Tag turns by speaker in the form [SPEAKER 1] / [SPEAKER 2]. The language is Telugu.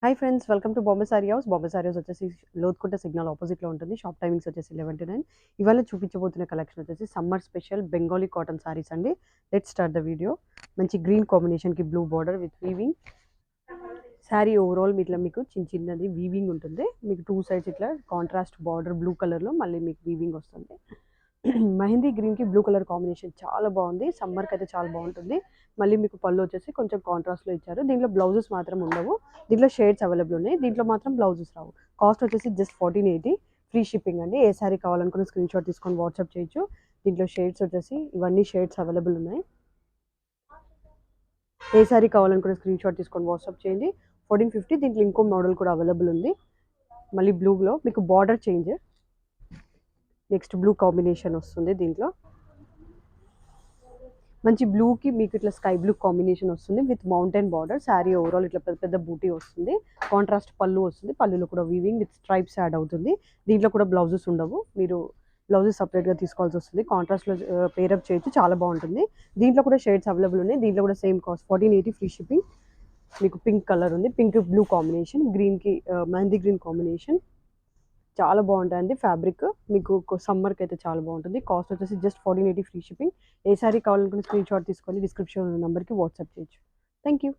[SPEAKER 1] Hi friends, welcome to Bombay sorry house. Bombay sorry house వచ్చేసి లోతుకుంట సిగ్నల్ ఆపోజిట్లో ఉంటుంది. షాప్ టైమింగ్స్ వచ్చేసి 11 to 9. ఇవాళ చూపించబోతున్న కలెక్షన్ వచ్చేసి summer special Bengali cotton saris అండి. Let's start the video. మంచి గ్రీన్ కాంబినేషన్కి blue border with weaving. Sari overall ఇట్లా మీకు చిన్నది వీవింగ్ ఉంటుంది. మీకు టూ సైడ్స్ ఇట్లా కాంట్రాస్ట్ బార్డర్ బ్లూ కలర్లో మళ్ళీ మీకు వీవింగ్ వస్తుంది. మెహందీ గ్రీన్కి బ్లూ కలర్ కాంబినేషన్ చాలా బాగుంది. సమ్మర్కి అయితే చాలా బాగుంటుంది. మళ్ళీ మీకు పళ్ళు వచ్చేసి కొంచెం కాంట్రాస్ట్లో ఇచ్చారు. దీంట్లో బ్లౌజెస్ మాత్రం ఉండవు. దీంట్లో షేడ్స్ అవైలబుల్ ఉన్నాయి. దీంట్లో మాత్రం బ్లౌజెస్ రావు. కాస్ట్ వచ్చేసి జస్ట్ 1480. ఫ్రీ షిప్పింగ్ అండి. ఏ శారీ కావాలనుకున్న స్క్రీన్ షాట్ తీసుకొని వాట్సాప్ చేయొచ్చు. దీంట్లో షేడ్స్ వచ్చేసి ఇవన్నీ షేడ్స్ అవైలబుల్ ఉన్నాయి. ఏ శారీ కావాలనుకున్న స్క్రీన్ షాట్ తీసుకొని వాట్సాప్ చేయండి. 1450. దీంట్లో ఇంకో మోడల్ కూడా అవైలబుల్ ఉంది. మళ్ళీ బ్లూలో మీకు border change, next blue combination వస్తుంది. దీంట్లో మంచి బ్లూకి మీకు ఇట్లా స్కై బ్లూ కాంబినేషన్ వస్తుంది with mountain border. Sari overall ఇట్లా పెద్ద పెద్ద బూటీ వస్తుంది. కాంట్రాస్ట్ పళ్ళు వస్తుంది. పళ్ళులో కూడా వీవింగ్ విత్ స్ట్రైప్స్ యాడ్ అవుతుంది. దీంట్లో కూడా బ్లౌజెస్ ఉండవు. మీరు బ్లౌజెస్ సపరేట్గా తీసుకోవాల్సి వస్తుంది. కాంట్రాస్ట్లో పేరప్ చేయొచ్చు, చాలా బాగుంటుంది. దీంట్లో కూడా షేడ్స్ అవైలబుల్ ఉన్నాయి. దీంట్లో కూడా సేమ్ కాస్ట్ 1480 ఫ్రీ షిప్పింగ్. మీకు పింక్ కలర్ ఉంది, పింక్ బ్లూ కాంబినేషన్, గ్రీన్కి మెహందీ గ్రీన్ కాంబినేషన్. చాలా బాగుంటాయండి. ఫ్యాబ్రిక్ మీకు సమ్మర్కి అయితే చాలా బాగుంటుంది. కాస్ట్ వచ్చేసి జస్ట్ 1480 ఫ్రీ షిప్పింగ్. ఏ సారీ కావాలనుకున్న స్క్రీన్ షాట్ తీసుకొని డిస్క్రిప్షన్ నెంబర్కి వాట్సాప్ చేయొచ్చు. Thank you.